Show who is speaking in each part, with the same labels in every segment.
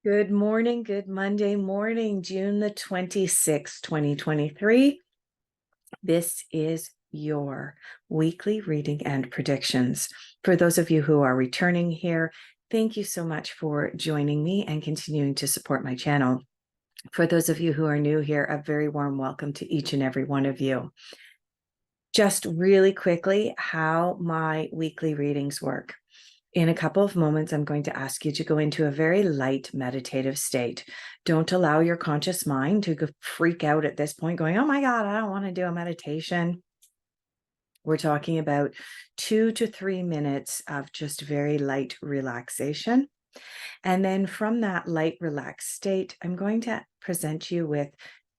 Speaker 1: Good morning, good Monday morning, June the 26th, 2023. This is your weekly reading and predictions. For those of you who are returning here, thank you so much for joining me and continuing to support my channel. For those of you who are new here, a very warm welcome to each and every one of you. Just really quickly, how my weekly readings work. In a couple of moments, I'm going to ask you to go into a very light meditative state. Don't allow your conscious mind to freak out at this point going, oh my God, I don't want to do a meditation. We're talking about 2 to 3 minutes of just very light relaxation. And then from that light relaxed state, I'm going to present you with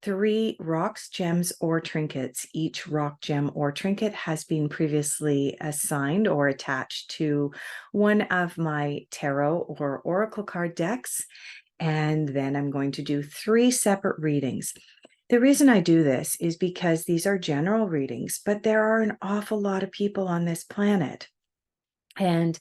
Speaker 1: 3 rocks, gems, or trinkets. Each rock, gem, or trinket has been previously assigned or attached to one of my tarot or oracle card decks. And then I'm going to do 3 separate readings. The reason I do this is because these are general readings, but there are an awful lot of people on this planet. And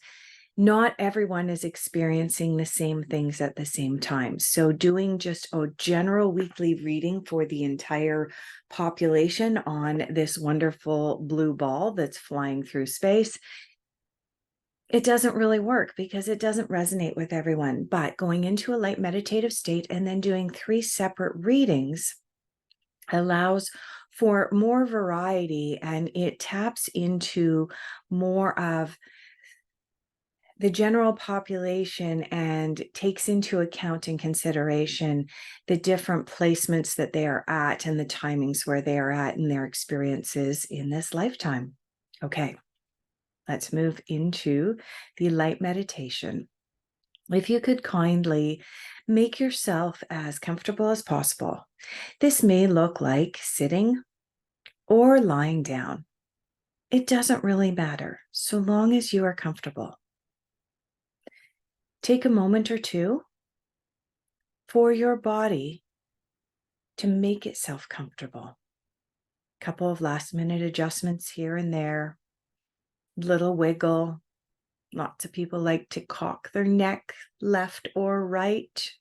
Speaker 1: not everyone is experiencing the same things at the same time. So doing just a general weekly reading for the entire population on this wonderful blue ball that's flying through space, it doesn't really work because it doesn't resonate with everyone. But going into a light meditative state and then doing 3 separate readings allows for more variety, and it taps into more of the general population and takes into account and consideration the different placements that they are at and the timings where they are at in their experiences in this lifetime. Okay, let's move into the light meditation. If you could kindly make yourself as comfortable as possible. This may look like sitting or lying down. It doesn't really matter, so long as you are comfortable. Take a moment or two for your body to make itself comfortable. A couple of last minute adjustments here and there, little wiggle. Lots of people like to cock their neck left or right.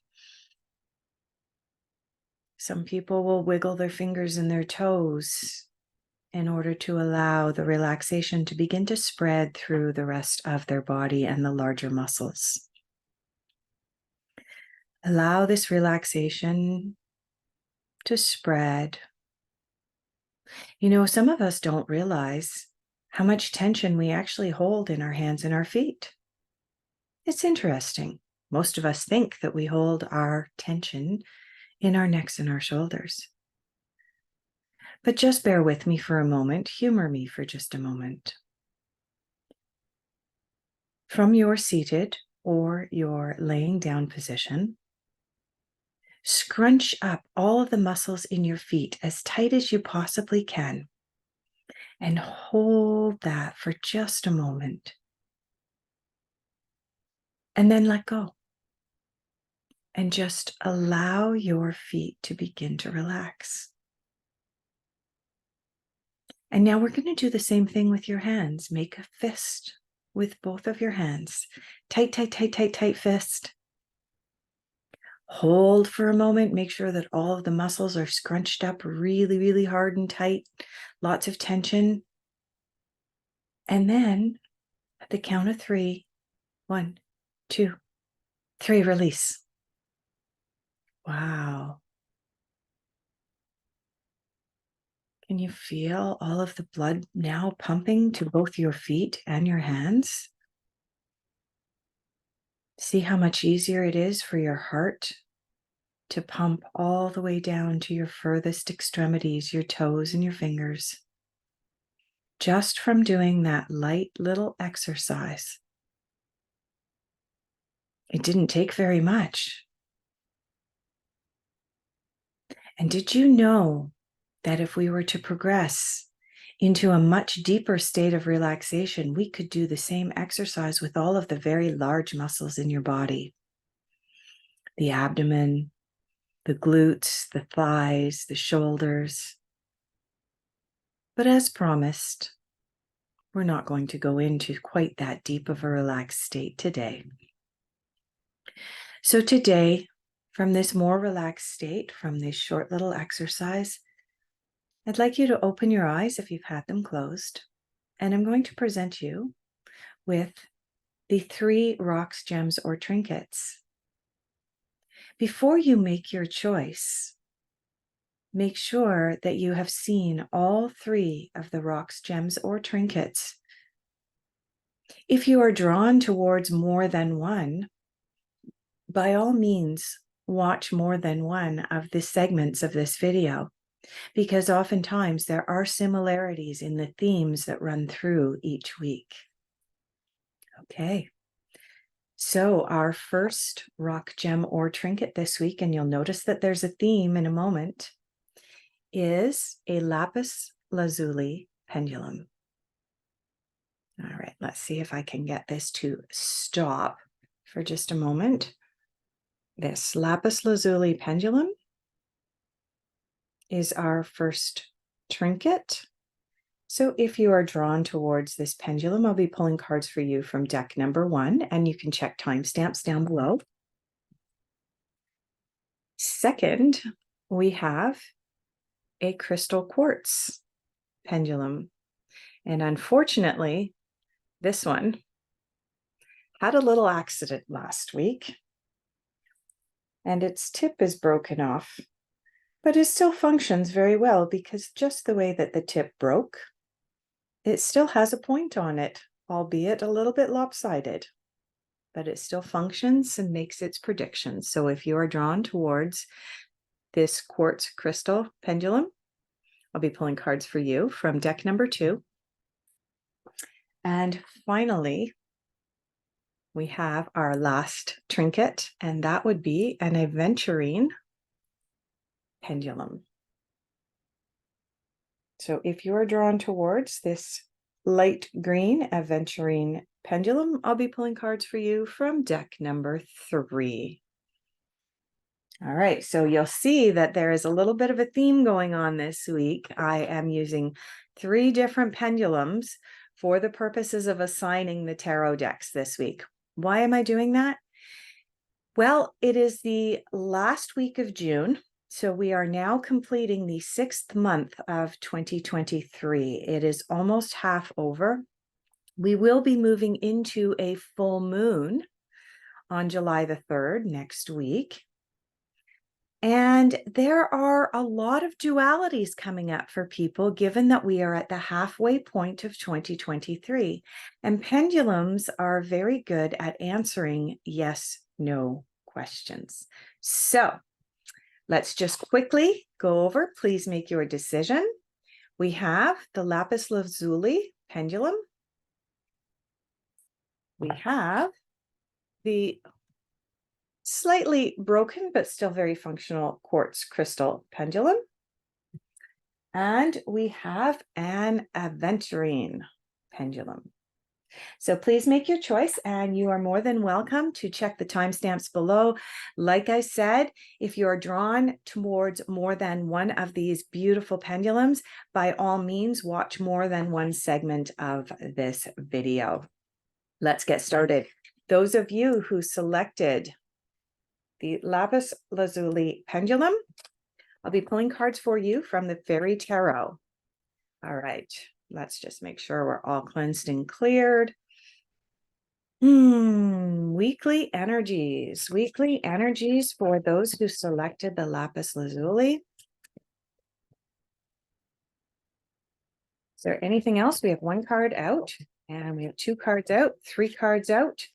Speaker 1: Some people will wiggle their fingers and their toes in order to allow the relaxation to begin to spread through the rest of their body and the larger muscles. Allow this relaxation to spread. You know, some of us don't realize how much tension we actually hold in our hands and our feet. It's interesting. Most of us think that we hold our tension in our necks and our shoulders. But just bear with me for a moment. Humor me for just a moment. From your seated or your laying down position, scrunch up all of the muscles in your feet as tight as you possibly can and hold that for just a moment. And then let go. And just allow your feet to begin to relax. And now we're going to do the same thing with your hands. Make a fist with both of your hands. Tight, tight, tight, tight, tight fist. Hold for a moment. Make sure that all of the muscles are scrunched up really, really hard and tight. Lots of tension. And then at the count of 3, 1, 2, 3, release. Wow. Can you feel all of the blood now pumping to both your feet and your hands? See how much easier it is for your heart to pump all the way down to your furthest extremities, your toes and your fingers. Just from doing that light little exercise. It didn't take very much. And did you know that if we were to progress into a much deeper state of relaxation, we could do the same exercise with all of the very large muscles in your body? The abdomen, the glutes, the thighs, the shoulders. But as promised, we're not going to go into quite that deep of a relaxed state today. So today, From this more relaxed state, from this short little exercise, I'd like you to open your eyes if you've had them closed, and I'm going to present you with the 3 rocks, gems, or trinkets. Before you make your choice, make sure that you have seen all 3 of the rocks, gems, or trinkets. If you are drawn towards more than one, by all means, watch more than one of the segments of this video, because oftentimes there are similarities in the themes that run through each week. Okay. So our first rock, gem, or trinket this week, and you'll notice that there's a theme in a moment, is a lapis lazuli pendulum. All right, let's see if I can get this to stop for just a moment. This lapis lazuli pendulum is our first trinket. So if you are drawn towards this pendulum, I'll be pulling cards for you from deck number 1, and you can check timestamps down below. Second, we have a crystal quartz pendulum. And unfortunately, this one had a little accident last week, and its tip is broken off, but it still functions very well because just the way that the tip broke, it still has a point on it, albeit a little bit lopsided, but it still functions and makes its predictions. So if you are drawn towards this quartz crystal pendulum, I'll be pulling cards for you from deck number 2. And finally, we have our last trinket, and that would be an Aventurine pendulum. So if you are drawn towards this light green Aventurine pendulum, I'll be pulling cards for you from deck number 3. All right, so you'll see that there is a little bit of a theme going on this week. I am using 3 different pendulums for the purposes of assigning the tarot decks this week. Why am I doing that? Well, it is the last week of June, so we are now completing the 6th month of 2023. It is almost half over. We will be moving into a full moon on July the 3rd next week. And there are a lot of dualities coming up for people, given that we are at the halfway point of 2023. And pendulums are very good at answering yes/no questions. So let's just quickly go over. Please make your decision. We have the lapis lazuli pendulum. We have the slightly broken but still very functional quartz crystal pendulum. And we have an Aventurine pendulum. So please make your choice, and you are more than welcome to check the timestamps below. Like I said, if you're drawn towards more than one of these beautiful pendulums, by all means, watch more than one segment of this video. Let's get started. Those of you who selected the lapis lazuli pendulum, I'll be pulling cards for you from the Fairy Tarot. All right, let's just make sure we're all cleansed and cleared. Weekly energies. Weekly energies for those who selected the lapis lazuli. Is there anything else? We have 1 card out, and we have 2 cards out, 3 cards out.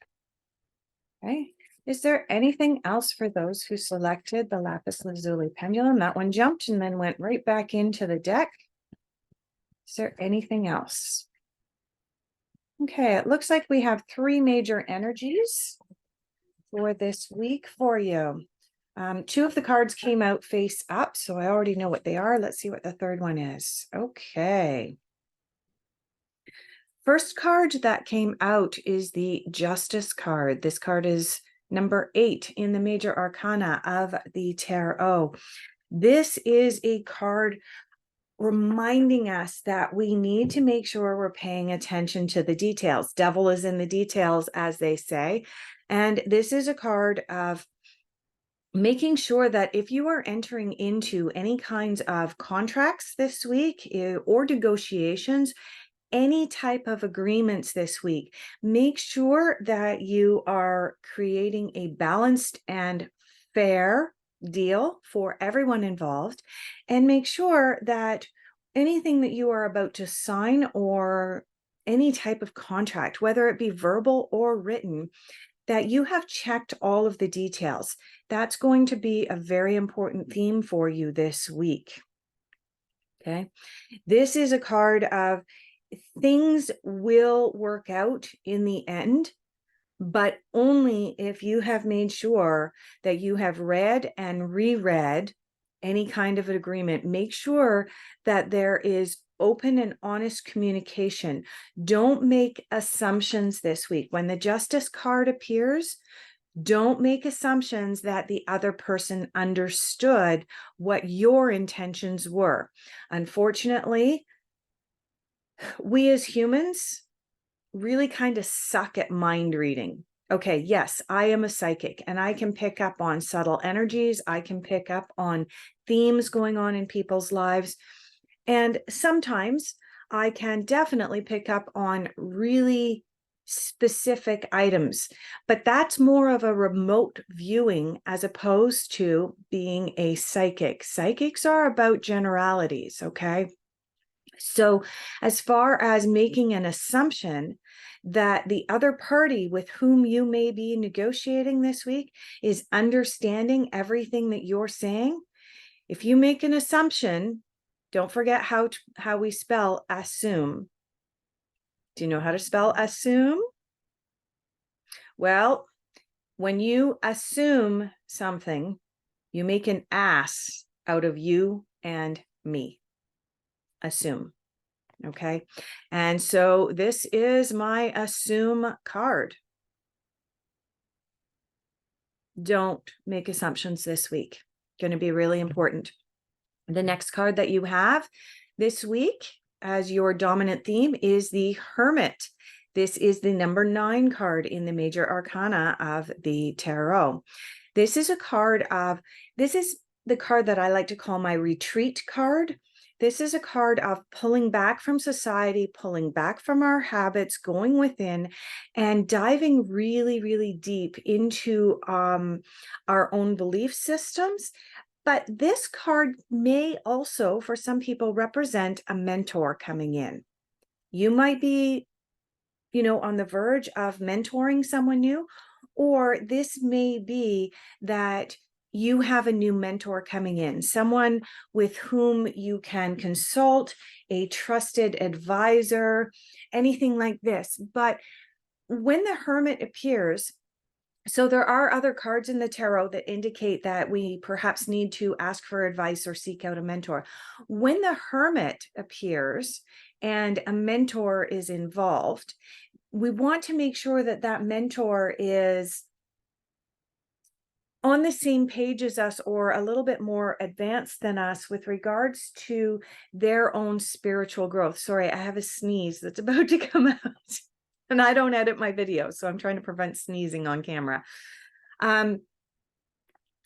Speaker 1: Okay. Is there anything else for those who selected the lapis lazuli pendulum? That one jumped and then went right back into the deck. Is there anything else? Okay, it looks like we have 3 major energies for this week for you. 2 of the cards came out face up, so I already know what they are. Let's see what the 3rd one is. Okay. First card that came out is the Justice card. This card is number 8 in the major arcana of the tarot. This is a card reminding us that we need to make sure we're paying attention to the details. Devil is in the details, as they say. And this is a card of making sure that if you are entering into any kinds of contracts this week or negotiations, any type of agreements this week, make sure that you are creating a balanced and fair deal for everyone involved, and make sure that anything that you are about to sign or any type of contract, whether it be verbal or written, that you have checked all of the details. That's going to be a very important theme for you this week. Okay. This is a card of things will work out in the end, but only if you have made sure that you have read and reread any kind of an agreement. Make sure that there is open and honest communication. Don't make assumptions this week. When the Justice card appears, don't make assumptions that the other person understood what your intentions were. Unfortunately, we as humans really kind of suck at mind reading. Okay, yes, I am a psychic and I can pick up on subtle energies. I can pick up on themes going on in people's lives. And sometimes I can definitely pick up on really specific items, but that's more of a remote viewing as opposed to being a psychic. Psychics are about generalities, okay? So as far as making an assumption that the other party with whom you may be negotiating this week is understanding everything that you're saying, if you make an assumption, don't forget how we spell assume. Do you know how to spell assume? Well, when you assume something, you make an ass out of you and me. Assume. Okay. And so this is my assume card. Don't make assumptions this week. Going to be really important. The next card that you have this week as your dominant theme is the Hermit. This is the number 9 card in the major arcana of the tarot. This is the card that I like to call my retreat card. This is a card of pulling back from society, pulling back from our habits, going within and diving really, really deep into our own belief systems. But this card may also, for some people, represent a mentor coming in. You might be, on the verge of mentoring someone new, or this may be that you have a new mentor coming in, someone with whom you can consult, a trusted advisor, anything like this. But when the Hermit appears, so there are other cards in the tarot that indicate that we perhaps need to ask for advice or seek out a mentor. When the Hermit appears and a mentor is involved, we want to make sure that that mentor is on the same page as us or a little bit more advanced than us with regards to their own spiritual growth. Sorry, I have a sneeze that's about to come out. And I don't edit my videos, so I'm trying to prevent sneezing on camera. When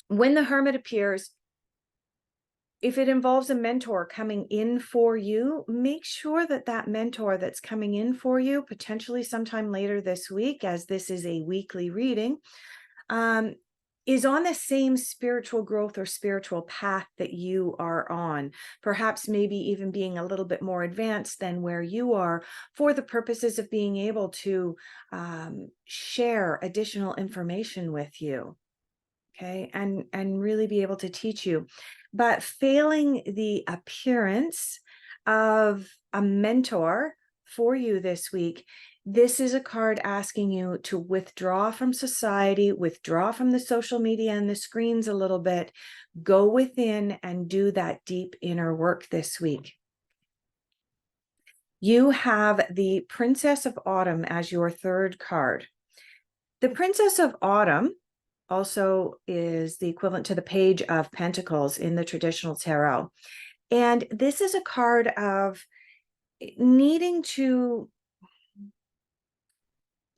Speaker 1: the Hermit appears, if it involves a mentor coming in for you, make sure that that mentor that's coming in for you, potentially sometime later this week, as this is a weekly reading, is on the same spiritual growth or spiritual path that you are on, perhaps maybe even being a little bit more advanced than where you are, for the purposes of being able to share additional information with you, okay, and really be able to teach you. But failing the appearance of a mentor for you this week, this is a card asking you to withdraw from society, withdraw from the social media and the screens a little bit, go within and do that deep inner work this week. You have the Princess of Autumn as your 3rd card. The Princess of Autumn also is the equivalent to the Page of Pentacles in the traditional tarot. And this is a card of needing to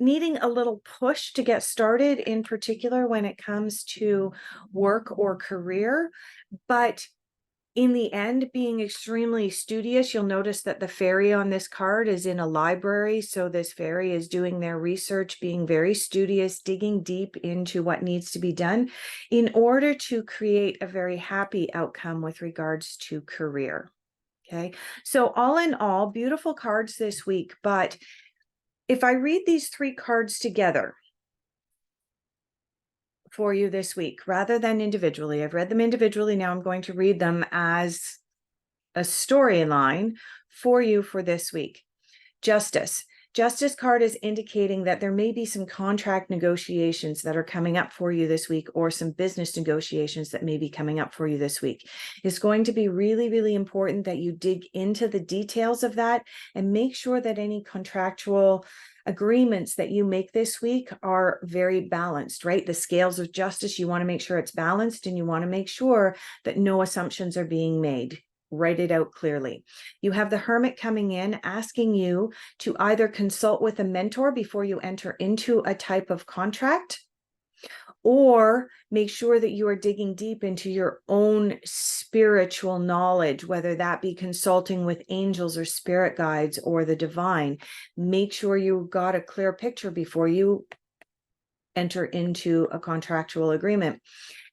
Speaker 1: needing a little push to get started, in particular when it comes to work or career, but in the end, being extremely studious. You'll notice that the fairy on this card is in a library. So this fairy is doing their research, being very studious, digging deep into what needs to be done in order to create a very happy outcome with regards to career. Okay. So all in all, beautiful cards this week. But if I read these three cards together for you this week, rather than individually, I've read them individually. Now I'm going to read them as a storyline for you for this week. Justice. Justice card is indicating that there may be some contract negotiations that are coming up for you this week, or some business negotiations that may be coming up for you this week. It's going to be really, really important that you dig into the details of that and make sure that any contractual agreements that you make this week are very balanced, right? The scales of justice, you want to make sure it's balanced, and you want to make sure that no assumptions are being made. Write it out clearly. You have the Hermit coming in, asking you to either consult with a mentor before you enter into a type of contract, or make sure that you are digging deep into your own spiritual knowledge, whether that be consulting with angels or spirit guides or the divine. Make sure you've got a clear picture before you enter into a contractual agreement.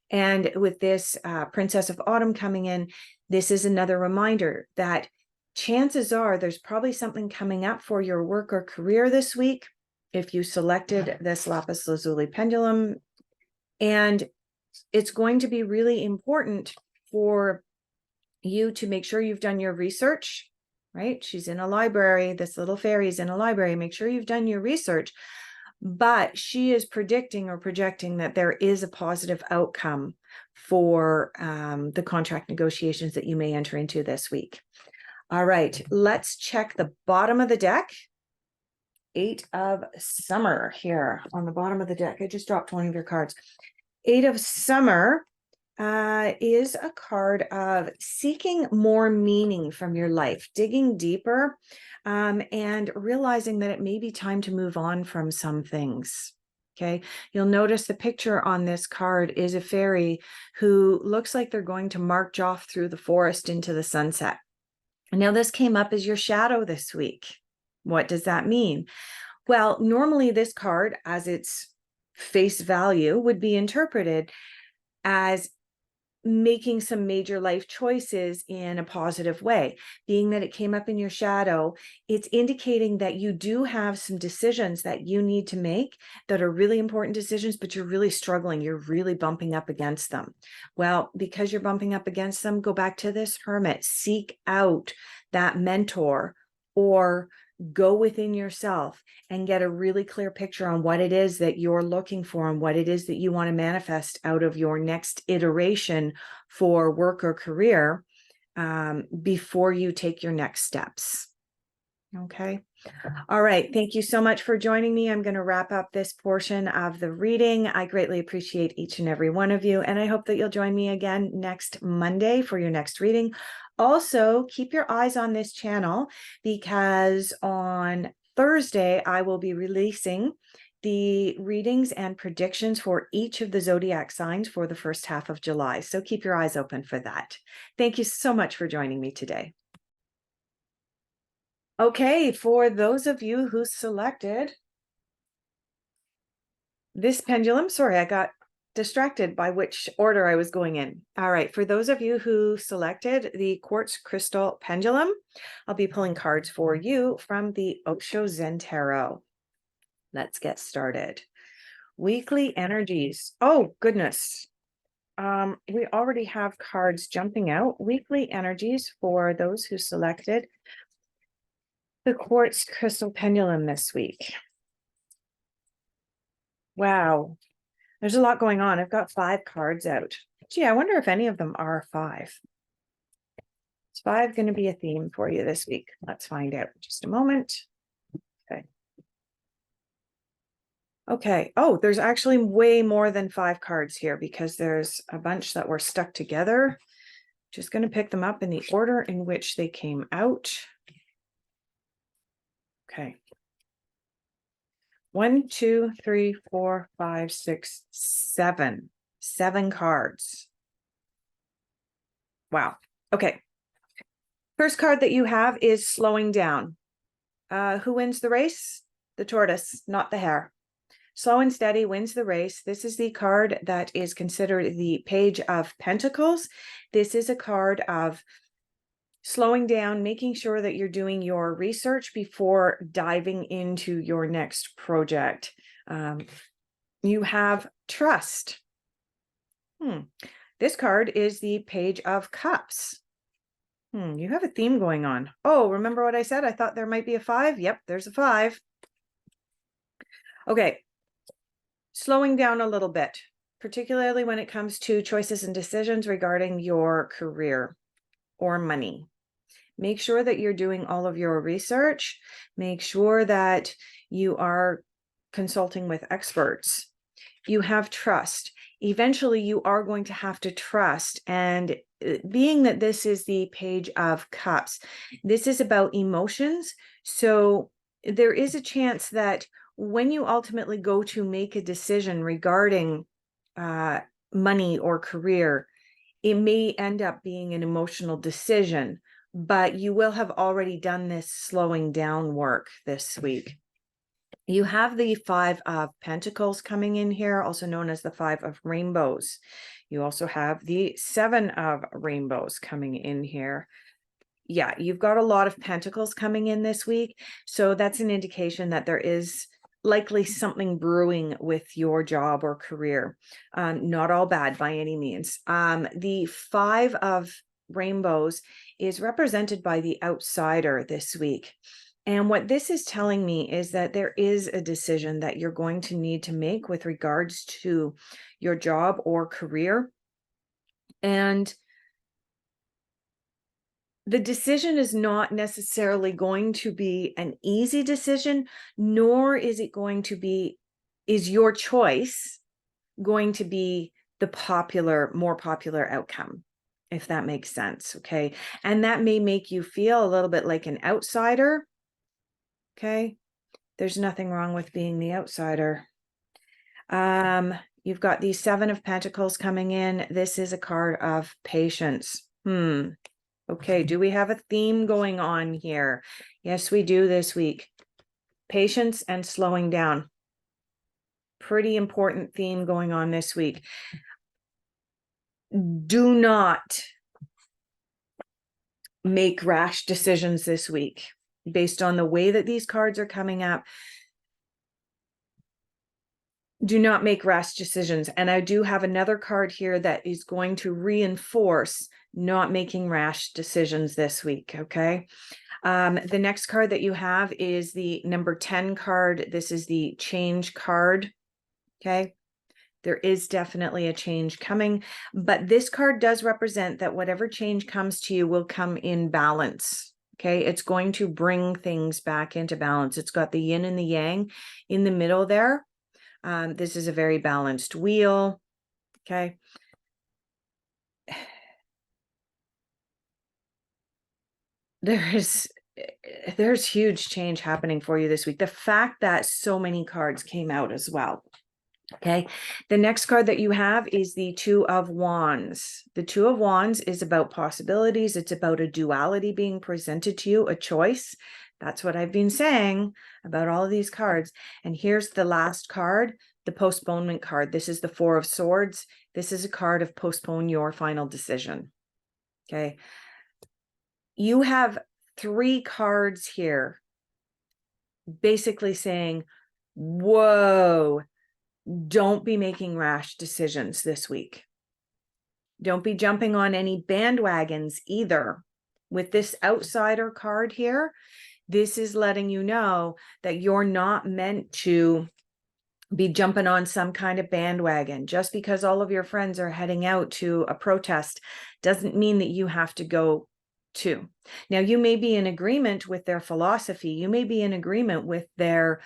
Speaker 1: And with this Princess of Autumn coming in, this is another reminder that chances are there's probably something coming up for your work or career this week if you selected this Lapis Lazuli pendulum. And it's going to be really important for you to make sure you've done your research, right? She's in a library. This little fairy's in a library. Make sure you've done your research. But she is predicting or projecting that there is a positive outcome for the contract negotiations that you may enter into this week. All right, let's check the bottom of the deck. 8 of Summer here on the bottom of the deck. I just dropped one of your cards. 8 of Summer is a card of seeking more meaning from your life, digging deeper, and realizing that it may be time to move on from some things. Okay, you'll notice the picture on this card is a fairy who looks like they're going to march off through the forest into the sunset. And now this came up as your shadow this week. What does that mean? Well, normally this card, as its face value, would be interpreted as making some major life choices in a positive way. Being that it came up in your shadow, it's indicating that you do have some decisions that you need to make that are really important decisions, but you're really struggling. You're really bumping up against them. Well, because you're bumping up against them, go back to this Hermit. Seek out that mentor, or go within yourself and get a really clear picture on what it is that you're looking for and what it is that you want to manifest out of your next iteration for work or career before you take your next steps. Okay. All right. Thank you so much for joining me. I'm going to wrap up this portion of the reading. I greatly appreciate each and every one of you, and I hope that you'll join me again next Monday for your next reading. Also, keep your eyes on this channel, because on Thursday, I will be releasing the readings and predictions for each of the zodiac signs for the first half of July. So keep your eyes open for that. Thank you so much for joining me today. Okay, for those of you who selected this pendulum, sorry, I got distracted by which order I was going in. All right, for those of you who selected the Quartz crystal pendulum, I'll be pulling cards for you from the Osho Zen Tarot. Let's get started. Weekly energies. Oh, goodness. We already have cards jumping out. Weekly energies for those who selected the Quartz crystal pendulum this week. Wow. There's a lot going on. I've got 5 cards out. Gee, I wonder if any of them are 5. Is 5 going to be a theme for you this week? Let's find out in just a moment. Okay. Okay. Oh, there's actually way more than 5 cards here, because there's a bunch that were stuck together. Just going to pick them up in the order in which they came out. Okay. 1, 2, 3, 4, 5, 6, 7. 7 cards. Wow. Okay. First card that you have is slowing down. Who wins the race? The tortoise, not the hare. Slow and steady wins the race. This is the card that is considered the Page of Pentacles. This is a card of slowing down, making sure that you're doing your research before diving into your next project. You have trust. This card is the Page of Cups. You have a theme going on. Oh, remember what I said? I thought there might be a 5. Yep, there's a 5. Okay. Slowing down a little bit, particularly when it comes to choices and decisions regarding your career or money. Make sure that you're doing all of your research. Make sure that you are consulting with experts. You have trust. Eventually, you are going to have to trust. And being that this is the Page of Cups, this is about emotions. So there is a chance that when you ultimately go to make a decision regarding money or career, it may end up being an emotional decision, but you will have already done this slowing down work this week. You have the 5 of Pentacles coming in here, also known as the 5 of Rainbows. You also have the 7 of Rainbows coming in here. Yeah, you've got a lot of Pentacles coming in this week. So that's an indication that there is likely something brewing with your job or career. Not all bad by any means. The 5 of Rainbows is represented by the outsider this week. And what this is telling me is that there is a decision that you're going to need to make with regards to your job or career. And the decision is not necessarily going to be an easy decision, nor is it going to be, is your choice going to be the more popular outcome, if that makes sense. Okay. And that may make you feel a little bit like an outsider. Okay. There's nothing wrong with being the outsider. You've got the 7 of Pentacles coming in. This is a card of patience. Okay, do we have a theme going on here? Yes, we do this week. Patience and slowing down. Pretty important theme going on this week. Do not make rash decisions this week based on the way that these cards are coming up. Do not make rash decisions. And I do have another card here that is going to reinforce not making rash decisions this week. Okay. The next card that you have is the number 10 card. This is the change card. Okay. There is definitely a change coming, but this card does represent that whatever change comes to you will come in balance. Okay. It's going to bring things back into balance. It's got the yin and the yang in the middle there. This is a very balanced wheel. Okay. There's huge change happening for you this week. The fact that so many cards came out as well. Okay. The next card that you have is the 2 of Wands. The 2 of Wands is about possibilities. It's about a duality being presented to you, a choice. That's what I've been saying about all of these cards. And here's the last card, the postponement card. This is the 4 of Swords. This is a card of postpone your final decision. Okay. You have 3 cards here basically saying, whoa, don't be making rash decisions this week. Don't be jumping on any bandwagons either. With this outsider card here, this is letting you know that you're not meant to be jumping on some kind of bandwagon. Just because all of your friends are heading out to a protest doesn't mean that you have to go too. Now, you may be in agreement with their philosophy. You may be in agreement with their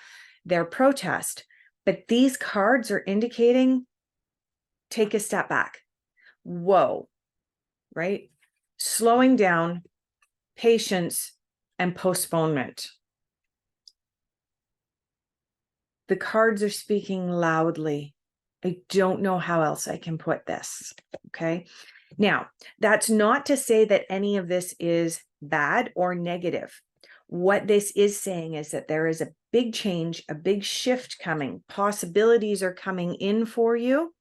Speaker 1: protest, but these cards are indicating take a step back. Whoa, right? Slowing down, patience, and postponement. The cards are speaking loudly. I don't know how else I can put this. Okay. Now, that's not to say that any of this is bad or negative. What this is saying is that there is a big change, a big shift coming. Possibilities are coming in for you.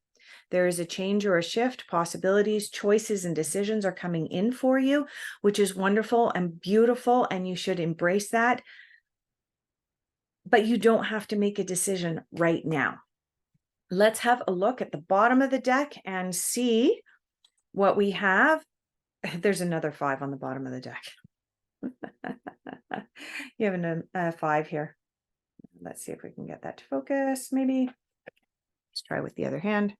Speaker 1: There is a change or a shift. Possibilities, choices, and decisions are coming in for you, which is wonderful and beautiful, and you should embrace that. But you don't have to make a decision right now. Let's have a look at the bottom of the deck and see what we have. There's another 5 on the bottom of the deck. You have a 5 here. Let's see if we can get that to focus, maybe. Let's try with the other hand.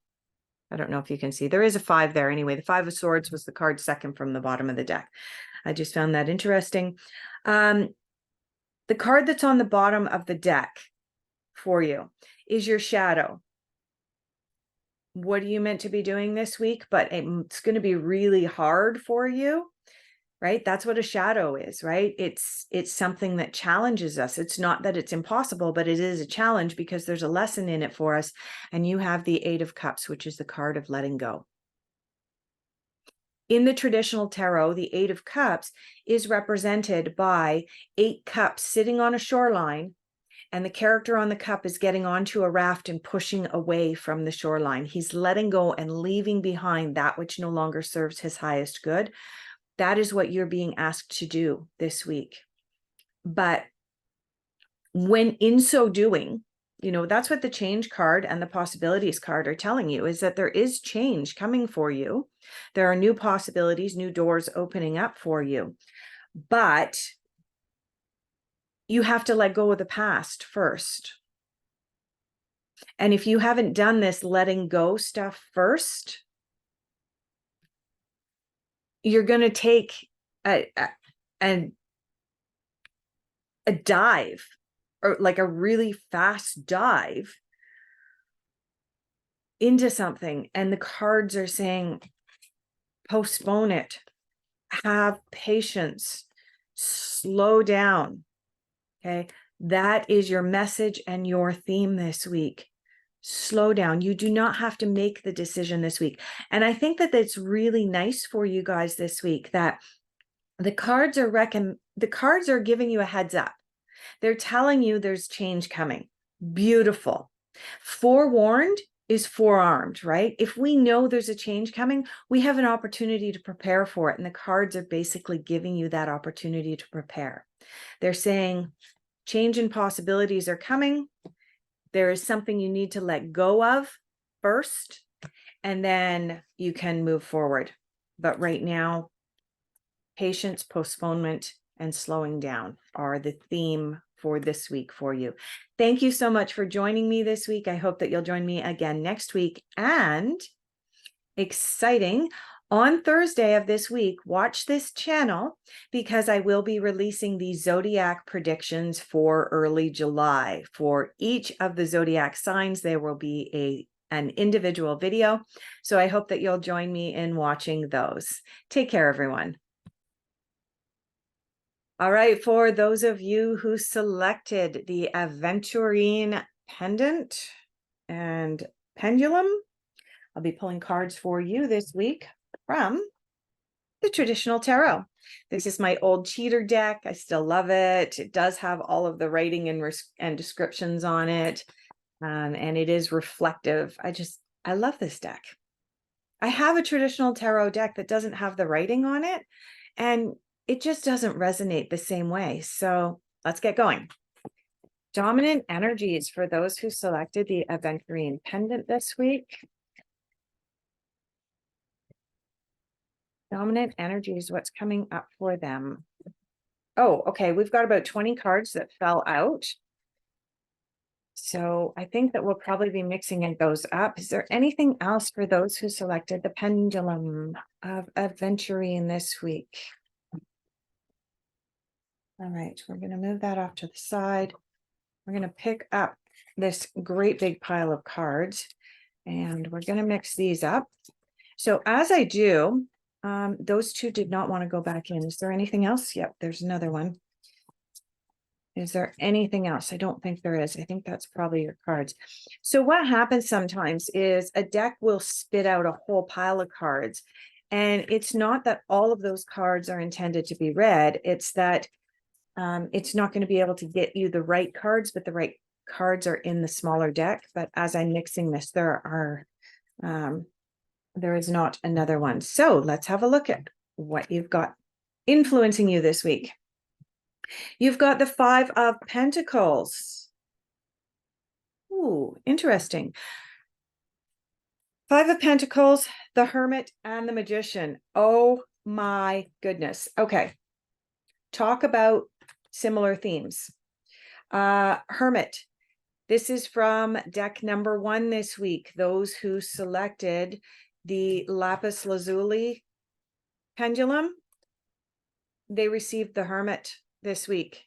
Speaker 1: I don't know if you can see. There is a 5 there anyway. The 5 of Swords was the card second from the bottom of the deck. I just found that interesting. The card that's on the bottom of the deck for you is your shadow. What are you meant to be doing this week? But it's going to be really hard for you, right? That's what a shadow is, right? It's something that challenges us. It's not that it's impossible, but it is a challenge because there's a lesson in it for us. And you have the 8 of Cups, which is the card of letting go. In the traditional tarot, the 8 of Cups is represented by 8 cups sitting on a shoreline, and the character on the cup is getting onto a raft and pushing away from the shoreline. He's letting go and leaving behind that which no longer serves his highest good. That is what you're being asked to do this week. But when in so doing, that's what the change card and the possibilities card are telling you, is that there is change coming for you. There are new possibilities, new doors opening up for you. But you have to let go of the past first. And if you haven't done this letting go stuff first, you're going to take a dive, or like a really fast dive into something. And the cards are saying, postpone it, have patience, slow down. Okay. That is your message and your theme this week. Slow down. You do not have to make the decision this week. And I think that that's really nice for you guys this week, that the cards are giving you a heads up. They're telling you there's change coming. Beautiful. Forewarned is forearmed, right? If we know there's a change coming, we have an opportunity to prepare for it. And the cards are basically giving you that opportunity to prepare. They're saying change and possibilities are coming. There is something you need to let go of first, and then you can move forward. But right now, patience, postponement, and slowing down are the theme for this week for you. Thank you so much for joining me this week. I hope that you'll join me again next week. And exciting, on Thursday of this week, watch this channel, because I will be releasing the zodiac predictions for early July. For each of the zodiac signs, there will be an individual video. So I hope that you'll join me in watching those. Take care, everyone. All right, for those of you who selected the Aventurine pendant and pendulum, I'll be pulling cards for you this week from the traditional tarot. This is my old cheater deck. I still love it. It does have all of the writing and descriptions on it. And it is reflective. I love this deck. I have a traditional tarot deck that doesn't have the writing on it, and it just doesn't resonate the same way. So let's get going. Dominant energies for those who selected the Aventurine pendant this week. Dominant energies, what's coming up for them? Oh, okay. We've got about 20 cards that fell out. So I think that we'll probably be mixing those up. Is there anything else for those who selected the pendulum of Aventurine this week? All right, we're going to move that off to the side. We're going to pick up this great big pile of cards, and we're going to mix these up. So as I do, those two did not want to go back in. Is there anything else? Yep, there's another one. Is there anything else? I don't think there is. I think that's probably your cards. So what happens sometimes is a deck will spit out a whole pile of cards. And it's not that all of those cards are intended to be read. It's that it's not going to be able to get you the right cards, but the right cards are in the smaller deck. But as I'm mixing this, there is not another one. So let's have a look at what you've got influencing you this week. You've got the 5 of Pentacles. Ooh, interesting. 5 of Pentacles, the Hermit, and the Magician. Oh my goodness. Okay. Talk about similar themes. Hermit. This is from deck number 1 this week. Those who selected the Lapis Lazuli pendulum, they received the Hermit this week.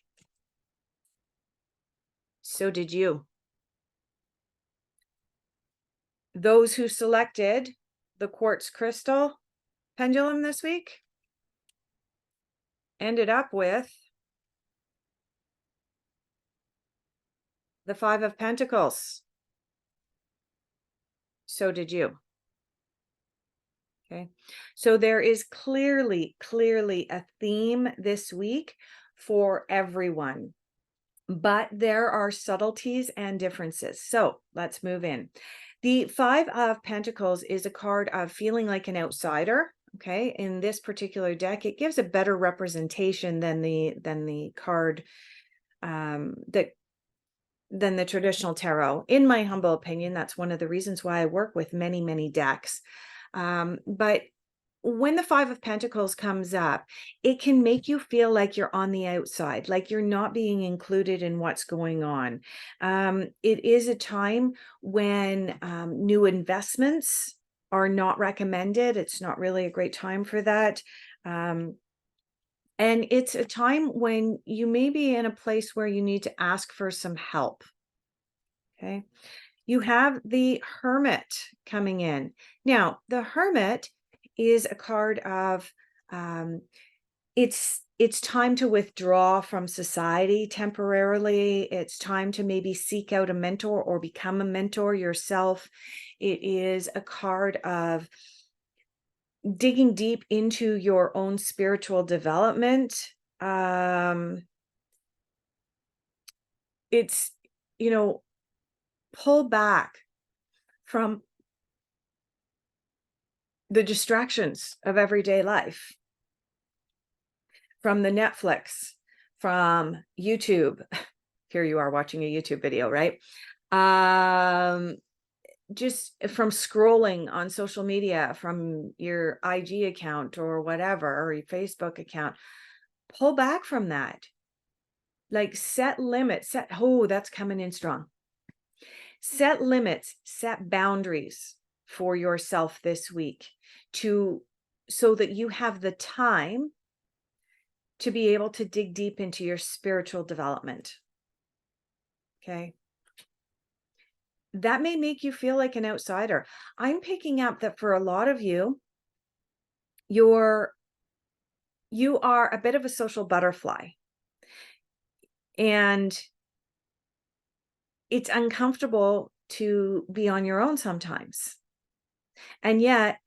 Speaker 1: So did you. Those who selected the Quartz crystal pendulum this week ended up with the 5 of Pentacles. So did you. Okay. So there is clearly a theme this week for everyone, but there are subtleties and differences. So let's move in. The 5 of Pentacles is a card of feeling like an outsider. Okay. In this particular deck, it gives a better representation than the card than the traditional tarot. In my humble opinion, that's one of the reasons why I work with many decks. But when the 5 of Pentacles comes up, it can make you feel like you're on the outside, like you're not being included in what's going on. It is a time when new investments are not recommended. It's not really a great time for that. And it's a time when you may be in a place where you need to ask for some help. Okay. You have the Hermit coming in. Now, the Hermit is a card of it's time to withdraw from society temporarily. It's time to maybe seek out a mentor or become a mentor yourself. It is a card of digging deep into your own spiritual development. It's, pull back from the distractions of everyday life, from the Netflix, from YouTube. Here you are watching a YouTube video, right? Just from scrolling on social media, from your IG account or whatever, or your Facebook account. Pull back from that. Like set limits, that's coming in strong. Set limits, set boundaries for yourself this week so that you have the time to be able to dig deep into your spiritual development. Okay. That may make you feel like an outsider. I'm picking up that for a lot of you, you are a bit of a social butterfly. And it's uncomfortable to be on your own sometimes. And yet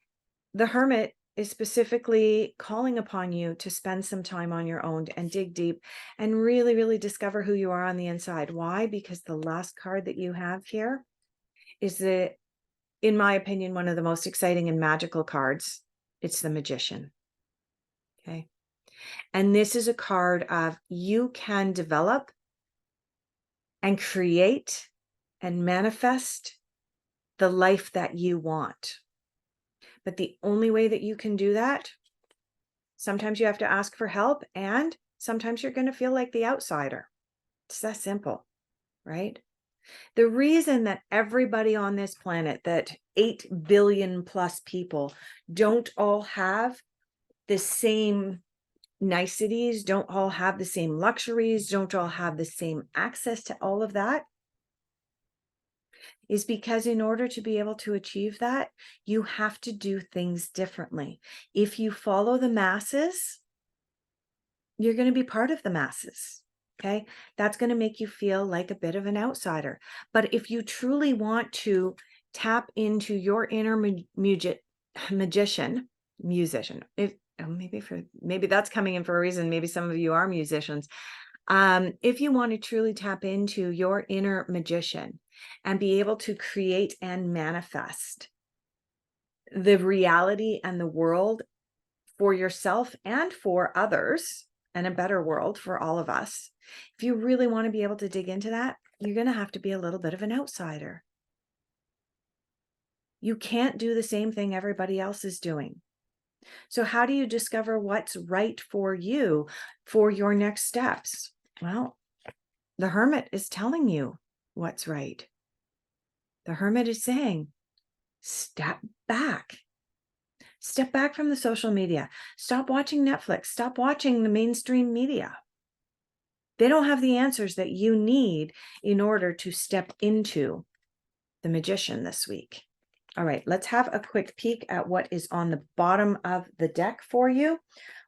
Speaker 1: the Hermit is specifically calling upon you to spend some time on your own and dig deep and really discover who you are on the inside. Why? Because the last card that you have here is in my opinion, one of the most exciting and magical cards. It's the Magician. Okay. And this is a card of you can develop and create and manifest the life that you want. But the only way that you can do that, sometimes you have to ask for help, and sometimes you're going to feel like the outsider. It's that simple, right? The reason that everybody on this planet, that 8 billion plus people, don't all have the same niceties, don't all have the same luxuries, don't all have the same access to all of that, is because in order to be able to achieve that, you have to do things differently. If you follow the masses, you're going to be part of the masses. Okay. That's going to make you feel like a bit of an outsider. But if you truly want to tap into your inner musician, maybe that's coming in for a reason. Maybe some of you are musicians. If you want to truly tap into your inner magician and be able to create and manifest the reality and the world for yourself and for others, and a better world for all of us, if you really want to be able to dig into that, you're going to have to be a little bit of an outsider. You can't do the same thing everybody else is doing. So how do you discover what's right for you for your next steps? Well, the Hermit is telling you what's right. The Hermit is saying, step back. Step back from the social media. Stop watching Netflix. Stop watching the mainstream media. They don't have the answers that you need in order to step into the magician this week. All right, let's have a quick peek at what is on the bottom of the deck for you.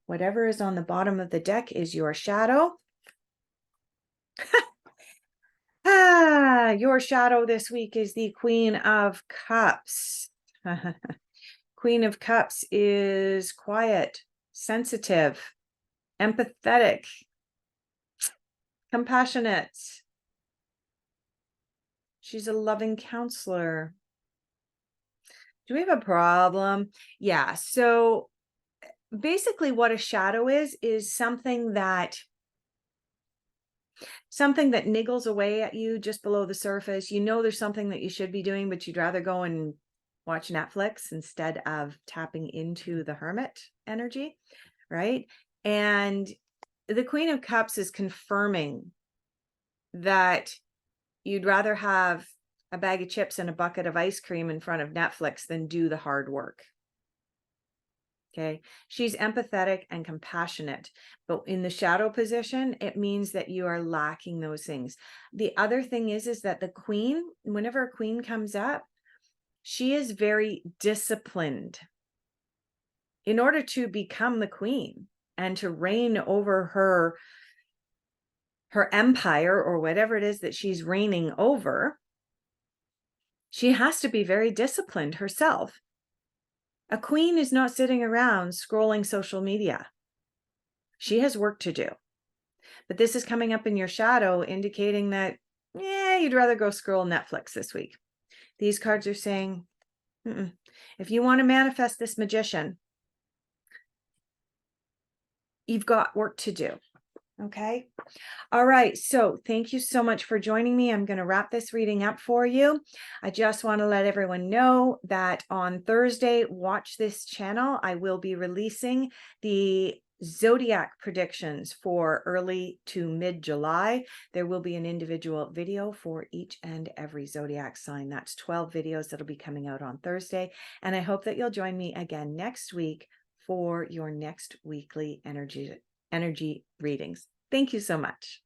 Speaker 1: Whatever is on the bottom of the deck is your shadow. Your shadow this week is the Queen of Cups. Queen of Cups is quiet, sensitive, empathetic, compassionate. She's a loving counselor. Do we have a problem? Yeah. So basically what a shadow is something that niggles away at you just below the surface. You know, there's something that you should be doing, but you'd rather go and watch Netflix instead of tapping into the Hermit energy, right? And the Queen of Cups is confirming that you'd rather have a bag of chips and a bucket of ice cream in front of Netflix than do the hard work. Okay. She's empathetic and compassionate, but in the shadow position, it means that you are lacking those things. The other thing is that the queen, whenever a queen comes up, she is very disciplined. In order to become the queen and to reign over her empire or whatever it is that she's reigning over, she has to be very disciplined herself. A queen is not sitting around scrolling social media. She has work to do. But this is coming up in your shadow, indicating that, you'd rather go scroll Netflix this week. These cards are saying, if you want to manifest this magician, you've got work to do. Okay. All right. So thank you so much for joining me. I'm going to wrap this reading up for you. I just want to let everyone know that on Thursday, watch this channel. I will be releasing the zodiac predictions for early to mid-July. There will be an individual video for each and every zodiac sign. That's 12 videos that'll be coming out on Thursday. And I hope that you'll join me again next week for your next weekly energy readings. Thank you so much.